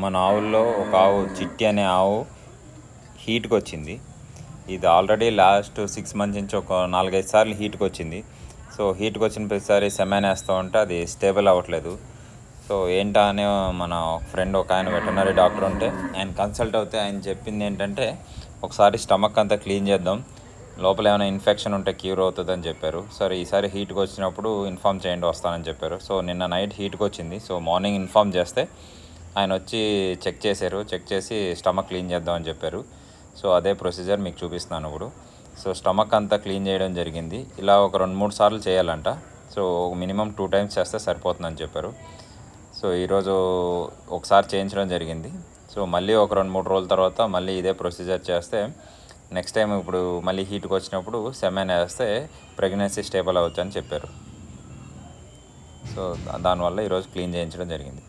మన ఆవుల్లో ఒక ఆవు చిట్టి అనే ఆవు హీట్కి వచ్చింది. ఇది ఆల్రెడీ లాస్ట్ 6 మంత్స్ నుంచి ఒక 4-5 సార్లు హీట్కి వచ్చింది. సో హీట్కి వచ్చిన ప్రతిసారి సెమైన్ వేస్తూ ఉంటే అది స్టేబుల్ అవ్వట్లేదు. సో ఏంటా అని మన ఫ్రెండ్ ఒక ఆయన వెటర్నరీ డాక్టర్ ఉంటే ఆయన కన్సల్ట్ అవుతే ఆయన చెప్పింది ఏంటంటే ఒకసారి స్టమక్ అంతా క్లీన్ చేద్దాం, లోపల ఏమైనా ఇన్ఫెక్షన్ ఉంటే క్యూర్ అవుతుందని చెప్పారు. సరే ఈసారి హీట్కి వచ్చినప్పుడు ఇన్ఫామ్ చేయండి వస్తానని చెప్పారు. సో నిన్న నైట్ హీట్కి వచ్చింది. సో మార్నింగ్ ఇన్ఫామ్ చేస్తే ఆయన వచ్చి చెక్ చేశారు. చెక్ చేసి స్టమక్ క్లీన్ చేద్దామని చెప్పారు. సో అదే ప్రొసీజర్ మీకు చూపిస్తున్నాను ఇప్పుడు. సో స్టమక్ అంతా క్లీన్ చేయడం జరిగింది. ఇలా ఒక 2-3 సార్లు చేయాలంట. సో మినిమం 2 టైమ్స్ చేస్తే సరిపోతుందని చెప్పారు. సో ఈరోజు ఒకసారి చేయించడం జరిగింది. సో మళ్ళీ ఒక 2-3 రోజుల తర్వాత మళ్ళీ ఇదే ప్రొసీజర్ చేస్తే నెక్స్ట్ టైం ఇప్పుడు మళ్ళీ హీట్కి వచ్చినప్పుడు సెమైన్ వేస్తే ప్రెగ్నెన్సీ స్టేబుల్ అవ్వచ్చు అని చెప్పారు. సో దానివల్ల ఈరోజు క్లీన్ చేయించడం జరిగింది.